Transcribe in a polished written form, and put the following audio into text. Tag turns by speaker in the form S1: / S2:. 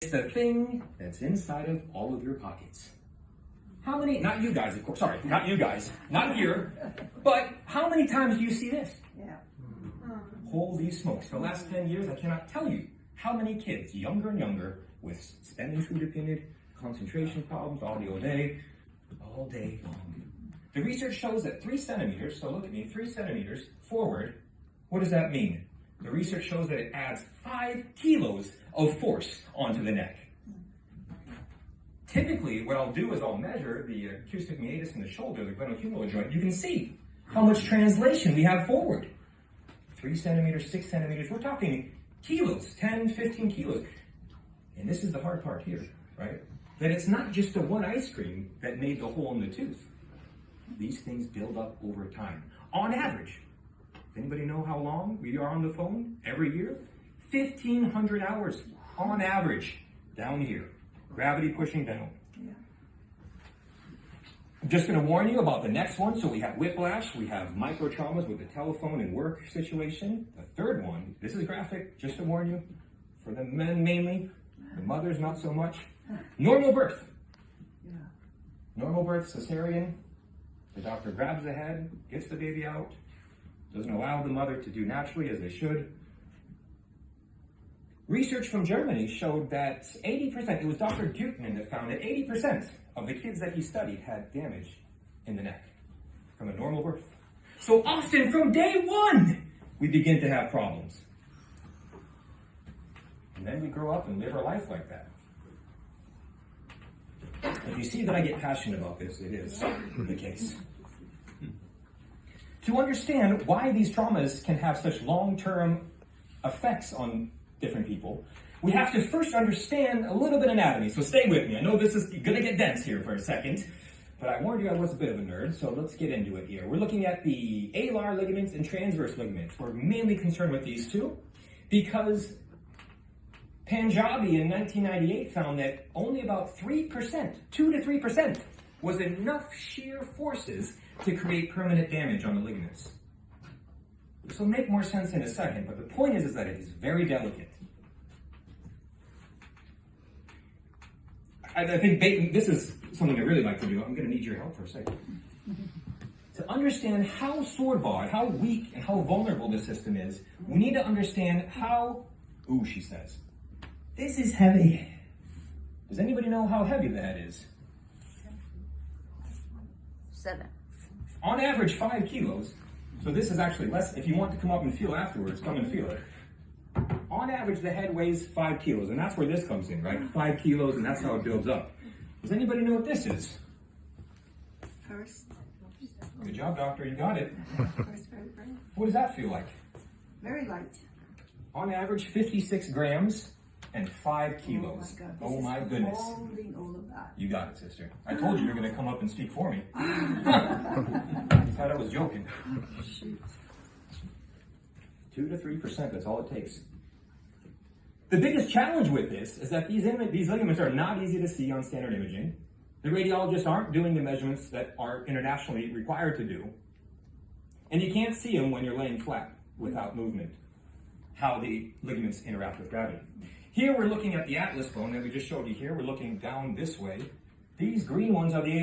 S1: It's the thing that's inside of all of your pockets. How many, not you guys, of course, sorry, not you guys, not here, but how many times do you see this?
S2: Yeah.
S1: Holy smokes, for the last 10 years, I cannot tell you how many kids, younger and younger, with spending food opinion, concentration problems, all day long. The research shows that 3 centimeters, so look at me, 3 centimeters forward, what does that mean? The research shows that it adds 5 kilos of force onto the neck. Typically, what I'll do is I'll measure the acoustic meatus in the shoulder, the glenohumeral joint. You can see how much translation we have forward. 3 centimeters, 6 centimeters, we're talking kilos, 10, 15 kilos. And this is the hard part here, right? That it's not just the one ice cream that made the hole in the tooth. These things build up over time. On average, anybody know how long we are on the phone every year? 1,500 hours on average down here. Gravity pushing down.
S2: Yeah.
S1: I'm just going to warn you about the next one. So we have whiplash, we have micro traumas with the telephone and work situation. The third one, this is graphic, just to warn you, for the men mainly, the mothers not so much. Normal birth.
S2: Yeah.
S1: Normal birth, cesarean. The doctor grabs the head, gets the baby out, doesn't allow the mother to do naturally as they should. Research from Germany showed that 80%, it was Dr. Gutman that found that 80% of the kids that he studied had damage in the neck from a normal birth. So often from day one, we begin to have problems. And then we grow up and live our life like that. If you see that I get passionate about this, it is the case. To understand why these traumas can have such long-term effects on different people, we have to first understand a little bit of anatomy. So stay with me. I know this is going to get dense here for a second, but I warned you I was a bit of a nerd, so let's get into it here. We're looking at the alar ligaments and transverse ligaments. We're mainly concerned with these two because Punjabi in 1998 found that only about 3%, 2 to 3%, was enough shear forces to create permanent damage on the ligaments. This will make more sense in a second, but the point is that it is very delicate. I think this is something I really like to do. I'm going to need your help for a second. To understand how sword-barred, how weak, and how vulnerable this system is, we need to understand how, ooh, she says, this is heavy. Does anybody know how heavy that is?
S3: 7.
S1: On average, 5 kilos. So this is actually less. If you want to come up and feel afterwards, come and feel it. On average, the head weighs 5 kilos, and that's where this comes in, right? 5 kilos, and that's how it builds up. Does anybody know what this is?
S2: First.
S1: Good job, doctor. You got it.
S2: First vertebrae.
S1: What does that feel like?
S2: Very light.
S1: On average, 56 grams and 5 kilos.
S2: Oh
S1: my goodness.
S2: Holding all of that.
S1: You got it, sister. I told you you were going to come up and speak for me. I thought I was joking.
S2: Shoot.
S1: 2 to 3%, that's all it takes. The biggest challenge with this is that these ligaments are not easy to see on standard imaging. The radiologists aren't doing the measurements that are internationally required to do. And you can't see them when you're laying flat without movement, how the ligaments interact with gravity. Here we're looking at the atlas bone that we just showed you here. We're looking down this way. These green ones are the